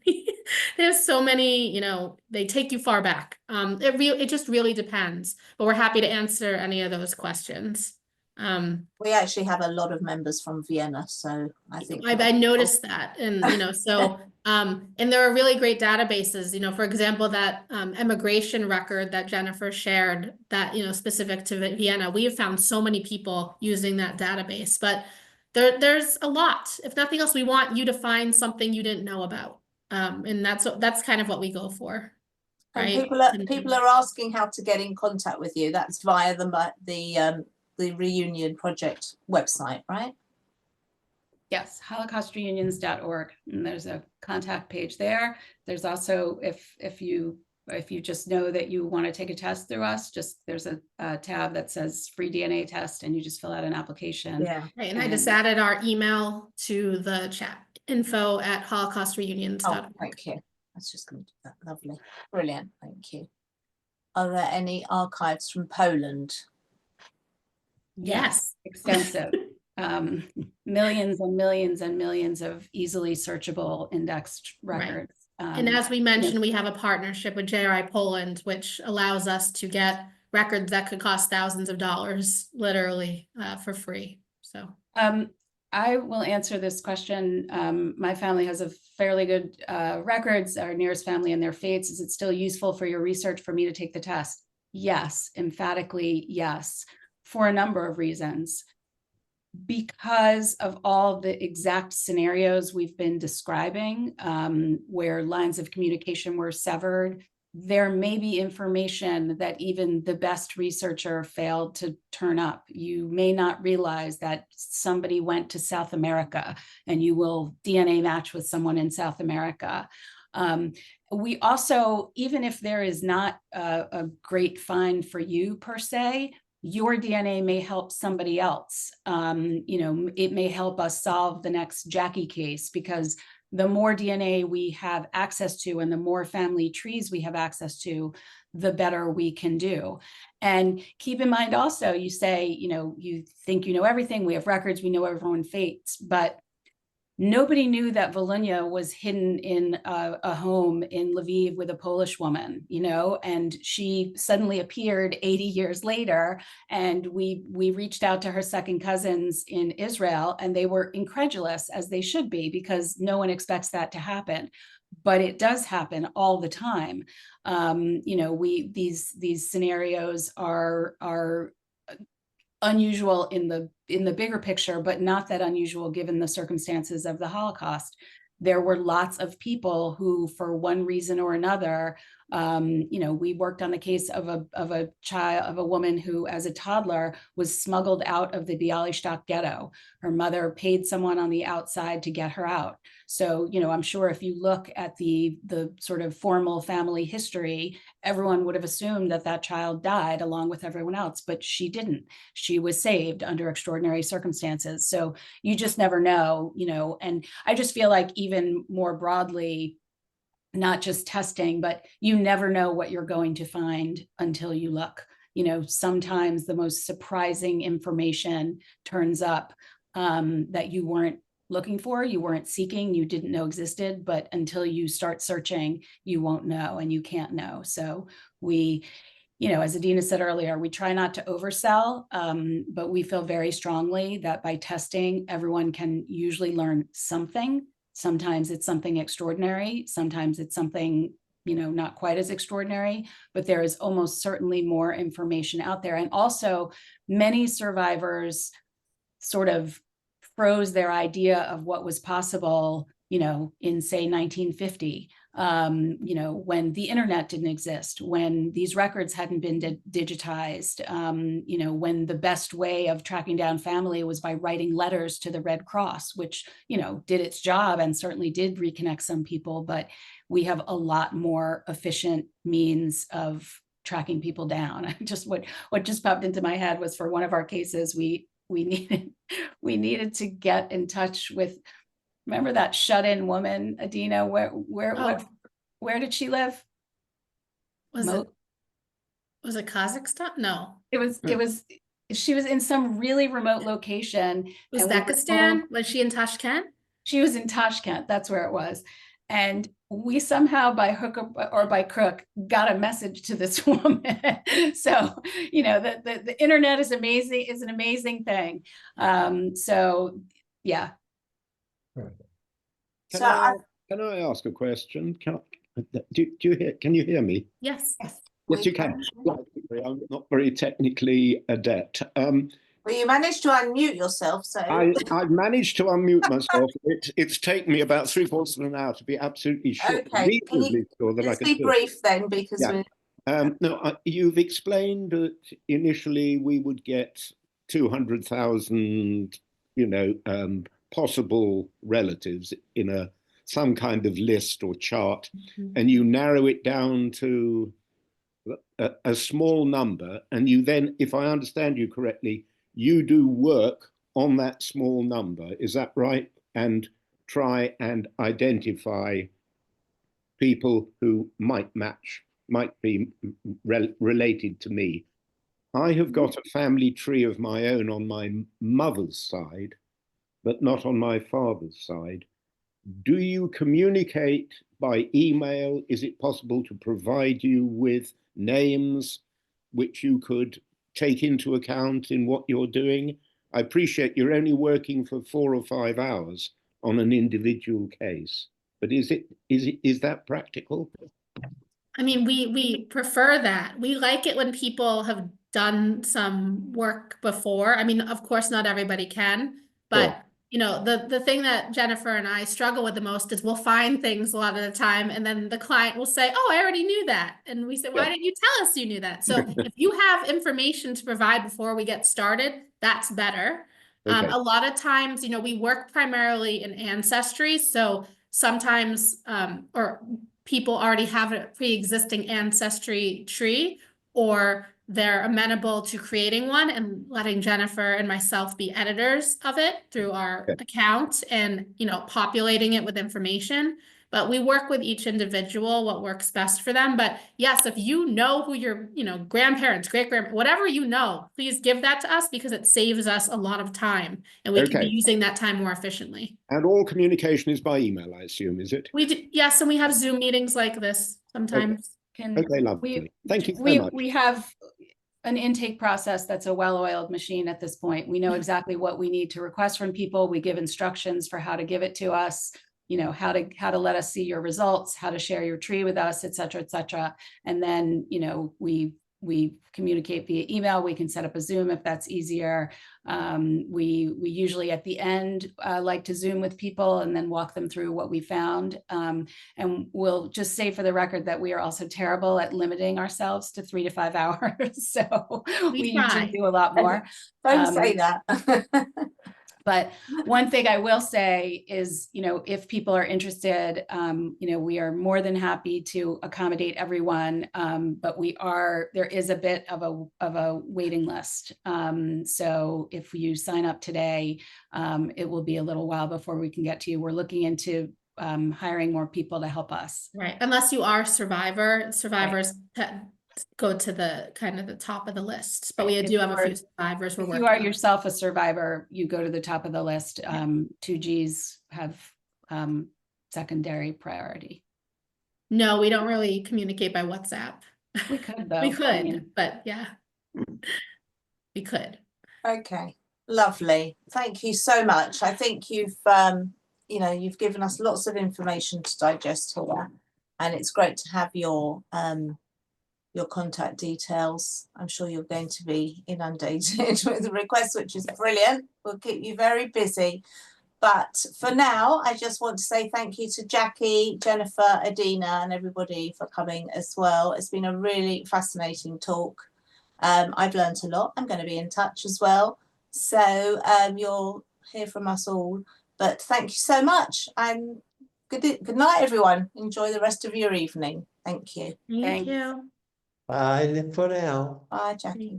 They have so many, you know, they take you far back. It just really depends, but we're happy to answer any of those questions. We actually have a lot of members from Vienna, so I think I noticed that, and you know, so and there are really great databases. You know, for example, that immigration record that Jennifer shared, that you know, specific to Vienna, we have found so many people using that database. But there's a lot. If nothing else, we want you to find something you didn't know about, and that's kind of what we go for. And right? people are asking how to get in contact with you. That's via the Reunion Project website, right? Yes, holocaustreunions.org, and there's a contact page there. There's also, if you just know that you want to take a test through us, there's a tab that says free DNA test, and you just fill out an application. Yeah. Right, and I just added our email to the chat, info@holocaustreunions.org. Oh, thank you. That's just going to do that. Lovely. Brilliant. Thank you. Are there any archives from Poland? Yes. Extensive. Millions and millions and millions of easily searchable indexed records. Right. And as we mentioned, we have a partnership with JRI Poland, which allows us to get records that could cost thousands of dollars, literally, for free. So I will answer this question. My family has a fairly good records, our nearest family and their fates. Is it still useful for your research for me to take the test? Yes, emphatically yes, for a number of reasons. Because of all the exact scenarios we've been describing, where lines of communication were severed, there may be information that even the best researcher failed to turn up. You may not realize that somebody went to South America and you will DNA match with someone in South America. We also, even if there is not a great find for you per se, your DNA may help somebody else. You know, it may help us solve the next Jackie case, because the more DNA we have access to and the more family trees we have access to, the better we can do. And keep in mind also, you say, you know, you think you know everything, we have records, we know everyone's fates, but nobody knew that Volhynia was hidden in a home in Lviv with a Polish woman, you know, and she suddenly appeared 80 years later, and we reached out to her second cousins in Israel, and they were incredulous, as they should be, because no one expects that to happen. But it does happen all the time. You know, these scenarios are unusual in the bigger picture, but not that unusual given the circumstances of the Holocaust. There were lots of people who, for one reason or another, you know, we worked on the case of a woman who, as a toddler, was smuggled out of the Bialystok ghetto. Her mother paid someone on the outside to get her out. So, you know, I'm sure if you look at the sort of formal family history, everyone would have assumed that that child died along with everyone else, but she didn't. She was saved under extraordinary circumstances. So you just never know, you know, and I just feel like even more broadly, not just testing, but you never know what you're going to find until you look. You know, sometimes the most surprising information turns up that you weren't looking for, you weren't seeking, you didn't know existed, but until you start searching, you won't know, and you can't know. So we, you know, as Adina said earlier, we try not to oversell, but we feel very strongly that by testing, everyone can usually learn something. Sometimes it's something extraordinary. Sometimes it's something, you know, not quite as extraordinary, but there is almost certainly more information out there. And also many survivors sort of froze their idea of what was possible, you know, in say 1950, you know, when the internet didn't exist, when these records hadn't been digitized, you know, when the best way of tracking down family was by writing letters to the Red Cross, which, you know, did its job and certainly did reconnect some people, but we have a lot more efficient means of tracking people down. Just what just popped into my head was for one of our cases, we needed to get in touch with, remember that shut-in woman, Adina, where did she live? Was it Kazakhstan? No. It was she was in some really remote location. Uzbekistan? Was she in Tashkent? She was in Tashkent, that's where it was. And we somehow by hook or by crook got a message to this woman. So, you know, the internet is amazing, is an amazing thing. So yeah. So Can I ask a question? Do you hear? Can you hear me? Yes. Yes, you can. I'm not very technically adept. Well, you managed to unmute yourself, so I've managed to unmute myself. It's taken me about 3/4 of an hour to be absolutely sure, okay. reasonably sure that I Let's can be do it. brief then, because Yeah. No, you've explained that initially we would get 200,000, you know, possible relatives in some kind of list or chart, and you narrow it down to a small number, and you then, if I understand you correctly, you do work on that small number. Is that right? And try and identify people who might be related to me. I have got a family tree of my own on my mother's side, but not on my father's side. Do you communicate by email? Is it possible to provide you with names which you could take into account in what you're doing? I appreciate you're only working for 4 or 5 hours on an individual case, but is that practical? I mean, we prefer that. We like it when people have done some work before. I mean, of course, not everybody can, but Sure. you know, the thing that Jennifer and I struggle with the most is we'll find things a lot of the time, and then the client will say, "Oh, I already knew that," and we say, "Why didn't you tell us you knew that?" So if you have information to provide before we get started, that's better. Okay. A lot of times, you know, we work primarily in ancestry, so sometimes or people already have a pre-existing ancestry tree, or they're amenable to creating one and letting Jennifer and myself be editors of it through our account and, you know, populating it with information. But we work with each individual, what works best for them. But yes, if you know who your, you know, grandparents, great-grandparents, whatever you know, please give that to us, because it saves us a lot of time and we can be using that time more efficiently. And all communication is by email, I assume, is it? We do, yes, and we have Zoom meetings like this sometimes. Okay, lovely. Thank you so much. We have an intake process that's a well-oiled machine at this point. We know exactly what we need to request from people. We give instructions for how to give it to us, you know, how to let us see your results, how to share your tree with us, et cetera, et cetera. And then, you know, we communicate via email. We can set up a Zoom if that's easier. We usually at the end like to Zoom with people and then walk them through what we found. And we'll just say for the record that we are also terrible at limiting ourselves to 3 to 5 hours. So we usually do a lot more. Don't say that. But one thing I will say is, you know, if people are interested, you know, we are more than happy to accommodate everyone. But there is a bit of a waiting list. So if you sign up today, it will be a little while before we can get to you. We're looking into hiring more people to help us. Right, unless you are survivors go to the kind of the top of the list, but we do have a few survivors we're working on. If you are yourself a survivor, you go to the top of the list. 2Gs have secondary priority. No, we don't really communicate by WhatsApp. We could though. We could, but yeah, we could. Okay, lovely. Thank you so much. I think you've you know, you've given us lots of information to digest here, and it's great to have your contact details. I'm sure you're going to be inundated with the requests, which is brilliant. We'll keep you very busy. But for now, I just want to say thank you to Jackie, Jennifer, Adina, and everybody for coming as well. It's been a really fascinating talk. I've learned a lot. I'm going to be in touch as well. So you'll hear from us all. But thank you so much. And good night, everyone. Enjoy the rest of your evening. Thank you. Thank Thanks. you. Bye for now. Bye, Jackie.